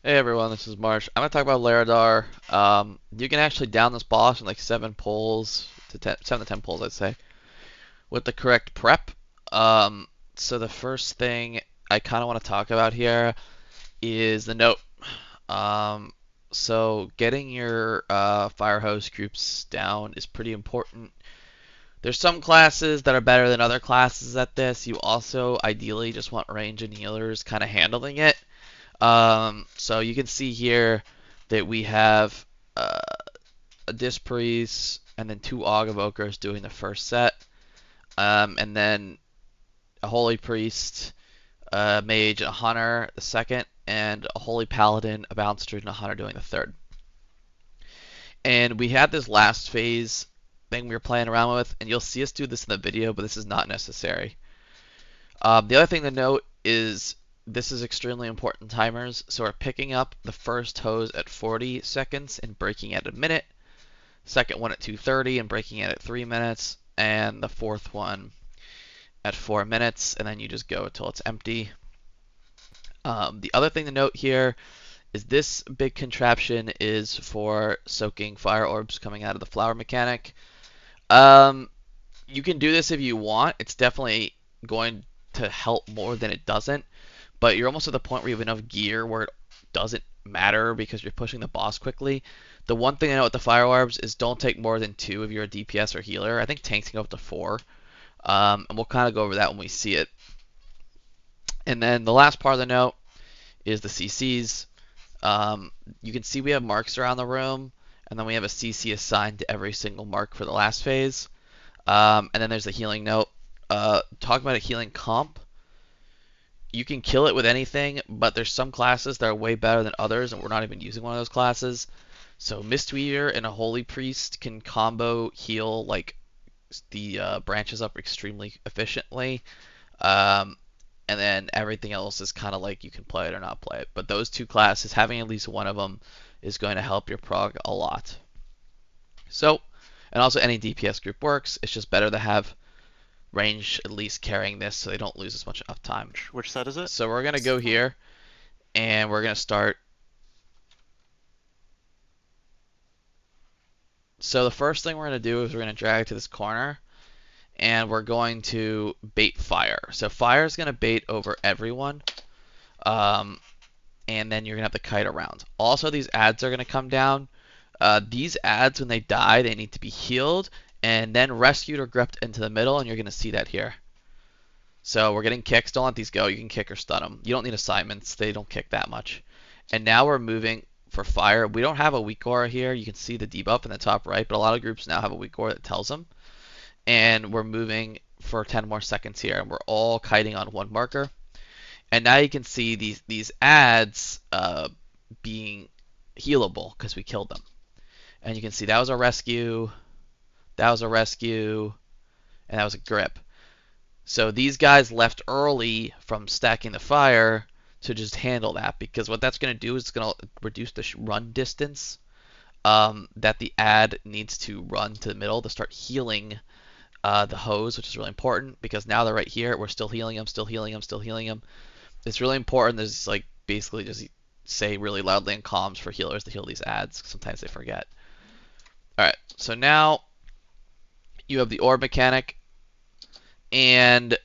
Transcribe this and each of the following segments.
Hey everyone, this is Marsh. I'm gonna talk about Larodar. You can actually down this boss in like 7 to 10 pulls, I'd say, with the correct prep. So the first thing I kind of want to talk about here is the note. Um, so getting your fire hose groups down is pretty important. There's some classes that are better than other classes at this. You also ideally just want range and healers kind of handling it. So you can see here that we have uh, a Disc Priest and then two Aug Evokers doing the first set, and then a Holy Priest, a Mage, and a Hunter the second, and a Holy Paladin, a Bounce Druid, and a Hunter doing the third. And we had this last phase thing we were playing around with, and you'll see us do this in the video, but this is not necessary. The other thing to note is this is extremely important timers. So we're picking up the first hose at 40 seconds and breaking at a minute, second one at 2:30 and breaking it at 3 minutes, and the fourth one at 4 minutes, and then you just go until it's empty. The other thing to note here is this big contraption is for soaking fire orbs coming out of the flower mechanic. Um, you can do this if you want. It's definitely going to help more than it doesn't. But you're almost at the point where you have enough gear where it doesn't matter because you're pushing the boss quickly. The one thing I know with the fire orbs is don't take more than 2 if you're a DPS or healer. I think tanks can go up to 4. And we'll kind of go over that when we see it. And then the last part of the note is the CCs. You can see we have marks around the room, and then we have a CC assigned to every single mark for the last phase. And then there's the healing note. Talking about a healing comp, you can kill it with anything, but there's some classes that are way better than others, and we're not even using one of those classes. So Mistweaver and a Holy Priest can combo heal like the branches up extremely efficiently. Um, and then everything else is kind of like you can play it or not play it. But those two classes, having at least one of them, is going to help your prog a lot. So, and also any DPS group works. It's just better to have range at least carrying this so they don't lose as much uptime. Which set is it? So we're going to go here and we're going to start. So the first thing we're going to do is we're going to drag it to this corner and we're going to bait fire. So fire is going to bait over everyone. And then you're going to have the kite around. Also, these ads are going to come down. These ads, when they die, they need to be healed and then rescued or gripped into the middle, and you're going to see that here. So we're getting kicks. Don't let these go. You can kick or stun them. You don't need assignments. They don't kick that much. And now we're moving for fire. We don't have a weak aura here. You can see the debuff in the top right, but a lot of groups now have a weak aura that tells them. And we're moving for 10 more seconds here, and we're all kiting on one marker. And now you can see these ads being healable because we killed them. And you can see that was a rescue, that was a rescue, and that was a grip. So these guys left early from stacking the fire to just handle that, because what that's going to do is it's going to reduce the run distance that the ad needs to run to the middle to start healing the hose, which is really important because now they're right here. We're still healing them, still healing them, still healing them. It's really important. There's like basically just say really loudly in comms for healers to heal these ads. Sometimes they forget. All right, so now you have the orb mechanic, and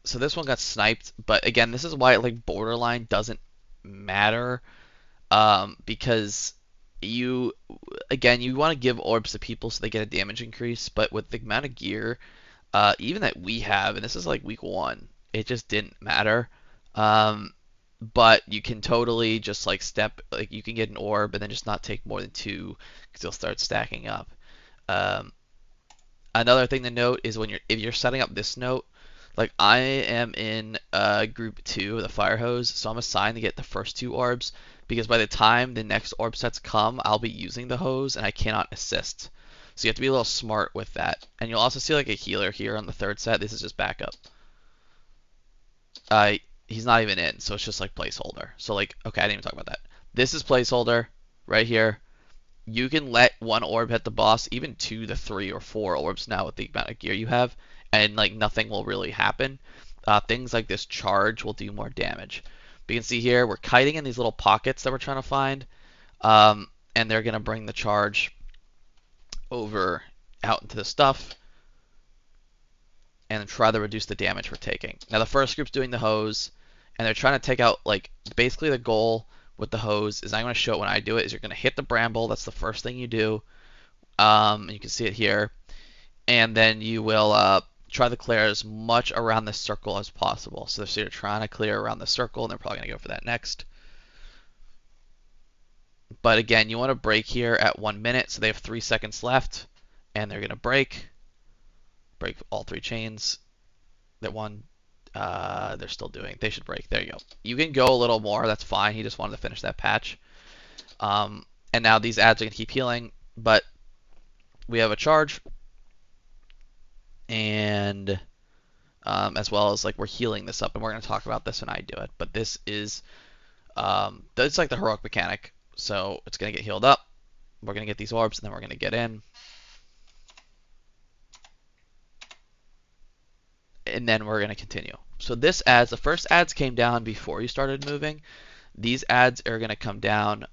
so this one got sniped. But again, this is why like borderline doesn't matter, because you want to give orbs to people so they get a damage increase. But with the amount of gear, even that we have, and this is like week 1, it just didn't matter. But you can totally just like you can get an orb and then just not take more than 2 because you'll start stacking up. Um, Another thing to note is if you're setting up this note, like I am in group 2 of the fire hose, so I'm assigned to get the first 2 orbs because by the time the next orb sets come, I'll be using the hose and I cannot assist. So you have to be a little smart with that. And you'll also see like a healer here on the third set. This is just backup. He's not even in, so it's just like placeholder. So like, okay, I didn't even talk about that. This is placeholder right here. You can let 1 orb hit the boss, even 2 to 3 or 4 orbs now with the amount of gear you have, and like nothing will really happen. Things like this charge will do more damage. But you can see here we're kiting in these little pockets that we're trying to find, and they're going to bring the charge over out into the stuff and try to reduce the damage we're taking. Now the first group's doing the hose, and they're trying to take out, like, basically the goal with the hose is, I'm going to show it when I do it, is you're going to hit the bramble. That's the first thing you do. You can see it here. And then you will try to clear as much around the circle as possible. So you're trying to clear around the circle, and they're probably going to go for that next. But again, you want to break here at 1 minute, so they have 3 seconds left, and they're going to break all 3 chains. That one, they're still doing. They should break. There you go. You can go a little more. That's fine. He just wanted to finish that patch. And now these ads are going to keep healing, but we have a charge, and as well as, like, we're healing this up, and we're going to talk about this when I do it. But this is, it's like the heroic mechanic. So it's going to get healed up. We're going to get these orbs, and then we're going to get in. And then we're going to continue. So this ads, the first ads came down before you started moving. These ads are going to come down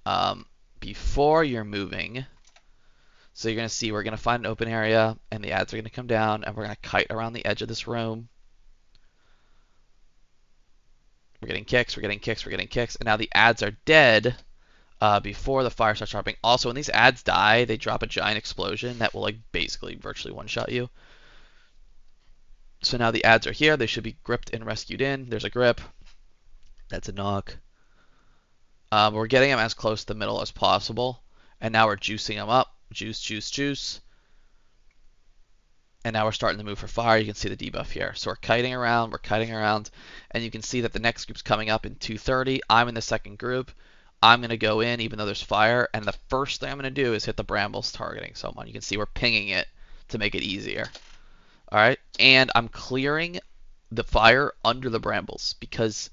before you're moving. So you're going to see we're going to find an open area, and the ads are going to come down, and we're going to kite around the edge of this room. We're getting kicks, we're getting kicks, we're getting kicks, and now the ads are dead before the fire starts dropping. Also, when these ads die, they drop a giant explosion that will, like, basically virtually one-shot you. So now the ads are here. They should be gripped and rescued in. There's a grip. That's a knock. We're getting them as close to the middle as possible. And now we're juicing them up. Juice, juice, juice. And now we're starting to move for fire. You can see the debuff here. So we're kiting around. And you can see that the next group's coming up in 2:30. I'm in the second group. I'm going to go in even though there's fire. And the first thing I'm going to do is hit the brambles targeting someone. You can see we're pinging it to make it easier. Alright, and I'm clearing the fire under the brambles, because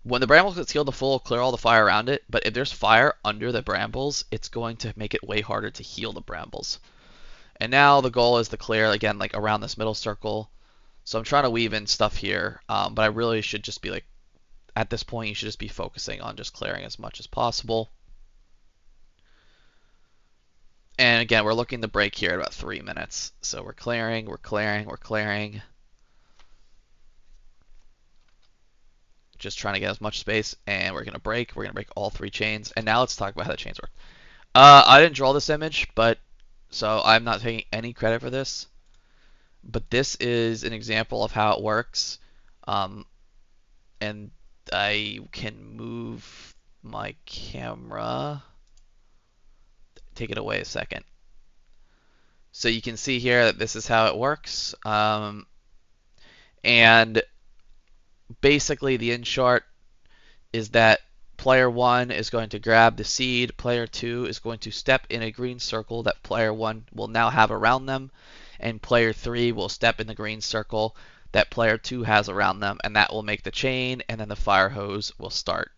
when the brambles gets healed to full, clear all the fire around it, but if there's fire under the brambles, it's going to make it way harder to heal the brambles. And now the goal is to clear, again, like around this middle circle. So I'm trying to weave in stuff here, but I really should just be, like, at this point, you should just be focusing on just clearing as much as possible. And again, we're looking to break here at about 3 minutes. So we're clearing, we're clearing, we're clearing. Just trying to get as much space, and we're gonna break. We're gonna break all 3 chains. And now let's talk about how the chains work. I didn't draw this image, but so I'm not taking any credit for this. But this is an example of how it works. And I can move my camera. Take it away a second. So you can see here that this is how it works. And basically the in short is that player 1 is going to grab the seed, player 2 is going to step in a green circle that player 1 will now have around them, and player 3 will step in the green circle that player 2 has around them, and that will make the chain, and then the fire hose will start.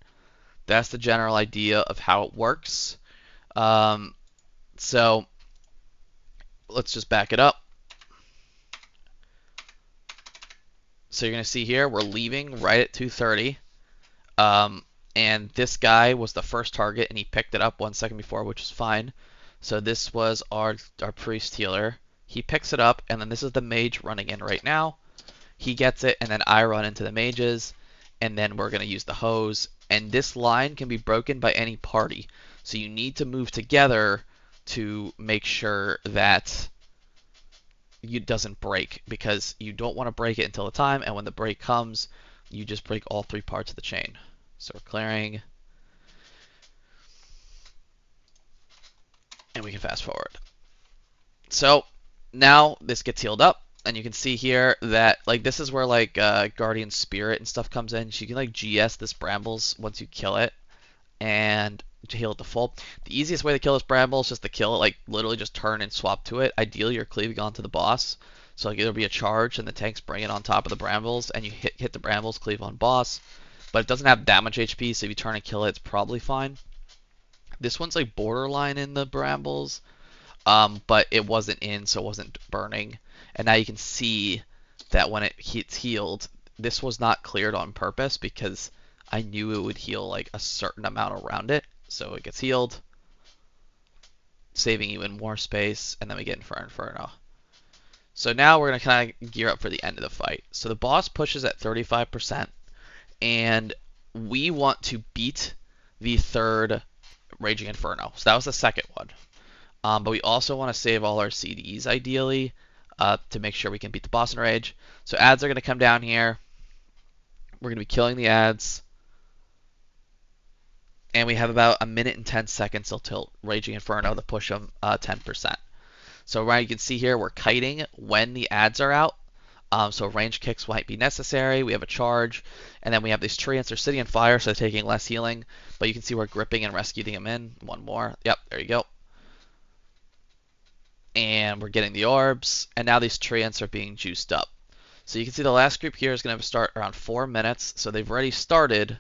That's the general idea of how it works. So let's just back it up. So you're going to see here we're leaving right at 2:30. And this guy was the first target, and he picked it up 1 second before, which is fine. So this was our priest healer. He picks it up, and then this is the mage running in right now. He gets it, and then I run into the mages, and then we're going to use the hose. And this line can be broken by any party. So you need to move together to make sure that it doesn't break, because you don't want to break it until the time, and when the break comes, you just break all 3 parts of the chain. So we're clearing, and we can fast forward. So now this gets healed up, and you can see here that, like, this is where, like, Guardian Spirit and stuff comes in. So you can, like, GS this brambles once you kill it, and to heal it to full. The easiest way to kill this bramble is just to kill it, like, literally just turn and swap to it. Ideally, you're cleaving onto the boss. So, like, it'll be a charge, and the tanks bring it on top of the brambles, and you hit the brambles, cleave on boss. But it doesn't have that much HP, so if you turn and kill it, it's probably fine. This one's, like, borderline in the brambles, but it wasn't in, so it wasn't burning. And now you can see that when it's healed, this was not cleared on purpose, because I knew it would heal like a certain amount around it. So it gets healed, saving even more space, and then we get Inferno. So now we're going to kind of gear up for the end of the fight. So the boss pushes at 35%, and we want to beat the third Raging Inferno. So that was the second one. But we also want to save all our CDs, ideally, to make sure we can beat the boss in Rage. So ads are going to come down here. We're going to be killing the ads. And we have about a minute and 10 seconds until Raging Inferno to push them 10%. So right, you can see here we're kiting when the ads are out. So range kicks might be necessary. We have a charge, and then we have these treants. They're sitting in fire, so they're taking less healing. But you can see we're gripping and rescuing them in. One more. Yep, there you go. And we're getting the orbs, and now these treants are being juiced up. So you can see the last group here is going to start around 4 minutes. So they've already started.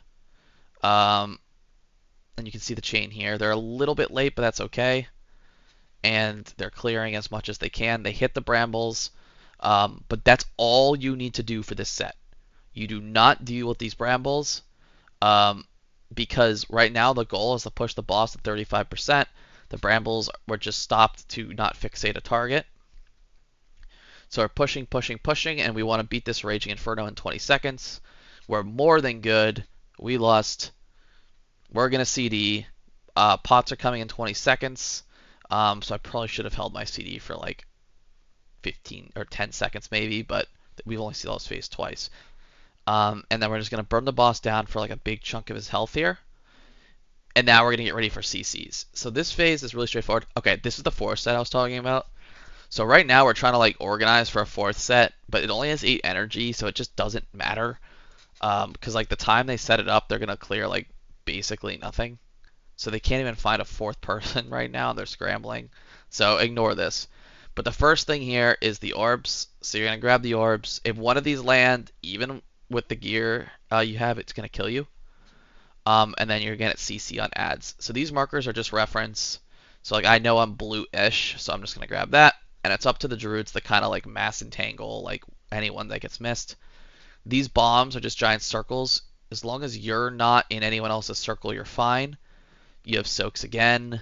And you can see the chain here. They're a little bit late, but that's okay. And they're clearing as much as they can. They hit the brambles, but that's all you need to do for this set. You do not deal with these brambles, because right now the goal is to push the boss to 35%. The brambles were just stopped to not fixate a target. So we're pushing, pushing, pushing, and we want to beat this Raging Inferno in 20 seconds. We're more than good. We lost. We're going to CD. Pots are coming in 20 seconds. So I probably should have held my CD for like 15 or 10 seconds maybe, but we've only seen those phase twice. And then we're just going to burn the boss down for like a big chunk of his health here. And now we're going to get ready for CCs. So this phase is really straightforward. Okay, this is the fourth set I was talking about. So right now we're trying to like organize for a fourth set, but it only has 8 energy, so it just doesn't matter. Because like the time they set it up, they're going to clear like basically nothing. So they can't even find a fourth person right now. They're scrambling. So ignore this. But the first thing here is the orbs. So you're going to grab the orbs. If one of these land, even with the gear you have, it's going to kill you. And then you're going to get CC on ads. So these markers are just reference. So like I know I'm blue-ish, so I'm just going to grab that. And it's up to the druids to kind of like mass entangle like anyone that gets missed. These bombs are just giant circles. As long as you're not in anyone else's circle, you're fine. You have soaks again.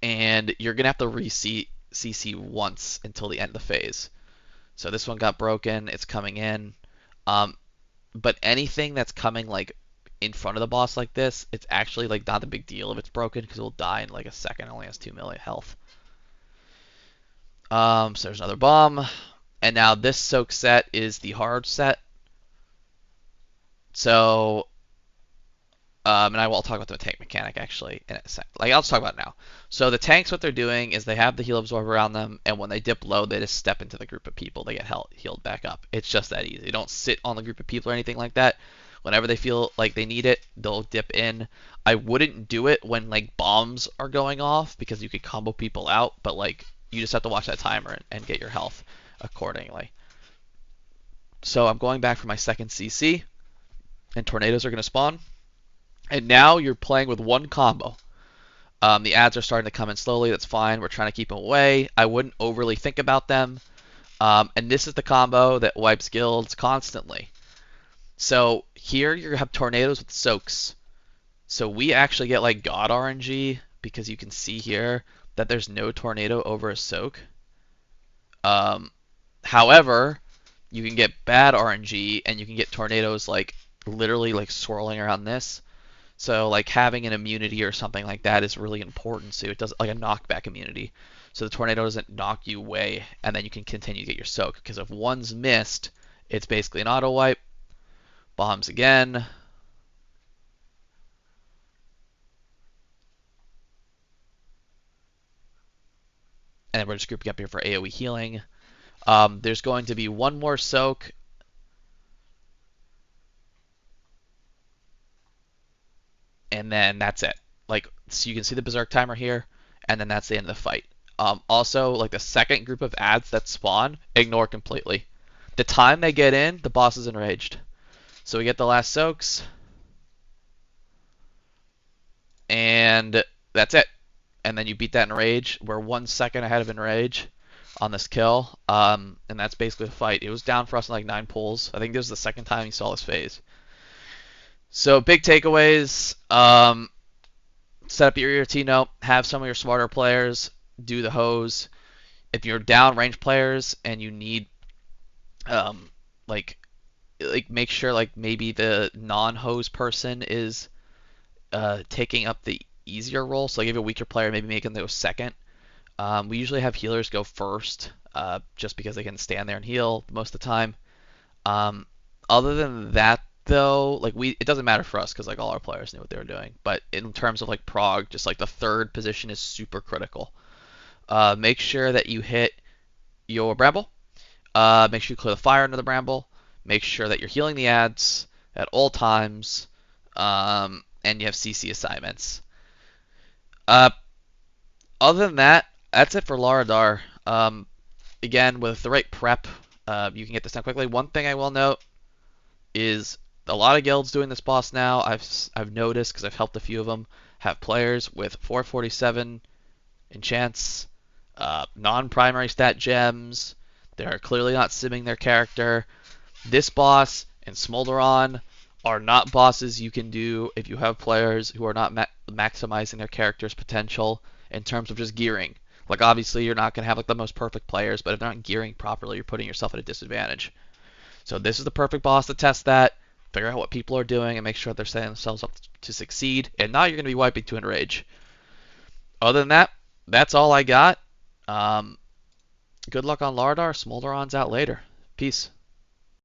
And you're going to have to CC once until the end of the phase. So this one got broken. It's coming in. But anything that's coming like in front of the boss like this, it's actually like not a big deal if it's broken because it will die in like a second. It only has 2 million health. So there's another bomb. And now this soak set is the hard set. So and I will talk about the tank mechanic actually in a sec. Like I'll just talk about it now. So the tanks, what they're doing is they have the heal absorb around them, and when they dip low, they just step into the group of people. They get healed back up. It's just that easy. They don't sit on the group of people or anything like that. Whenever they feel like they need it, they'll dip in. I wouldn't do it when like bombs are going off because you could combo people out, but like you just have to watch that timer and get your health accordingly. So I'm going back for my second CC, and tornadoes are going to spawn. And now you're playing with one combo. The ads are starting to come in slowly. That's fine. We're trying to keep them away. I wouldn't overly think about them. And this is the combo that wipes guilds constantly. So here you have tornadoes with soaks. So we actually get like God RNG because you can see here that there's no tornado over a soak. However, you can get bad RNG and you can get tornadoes like literally like swirling around this. So like having an immunity or something like that is really important. So it does like a knockback immunity. So the tornado doesn't knock you away, and then you can continue to get your soak. Because if one's missed, it's basically an auto wipe. Bombs again. And then we're just grouping up here for AoE healing. There's going to be one more soak. And then that's it. Like, so you can see the Berserk timer here, and then that's the end of the fight. Also, like the second group of ads that spawn, ignore completely. The time they get in, the boss is enraged. So we get the last soaks. And that's it. And then you beat that enrage. We're 1 second ahead of enrage on this kill. And that's basically the fight. It was down for us in like 9 pulls. I think this was the second time you saw this phase. So big takeaways. Set up your Tino. Have some of your smarter players do the hose. If you're down range players and you need um, like make sure like maybe the non-hose person is taking up the easier role. So like if you're a weaker player, maybe make them go second. We usually have healers go first, just because they can stand there and heal most of the time. Um, Other than that, though, like it doesn't matter for us because like all our players knew what they were doing. But in terms of like prog, just like the third position is super critical. Make sure that you hit your bramble. Make sure you clear the fire under the bramble. Make sure that you're healing the ads at all times. And you have CC assignments. Uh, Other than that, that's it for Larodar. Again, with the right prep, you can get this done quickly. One thing I will note is a lot of guilds doing this boss now. I've noticed because I've helped a few of them have players with 447 enchants, non-primary stat gems. They're clearly not simming their character. This boss and Smolderon are not bosses you can do if you have players who are not maximizing their character's potential in terms of just gearing. Like obviously you're not going to have like the most perfect players, but if they're not gearing properly, you're putting yourself at a disadvantage. So this is the perfect boss to test that, figure out what people are doing, and make sure they're setting themselves up to succeed. And now you're going to be wiping to enrage. Other than that, that's all I got. Good luck on Lardar. Smolderon's out later. Peace.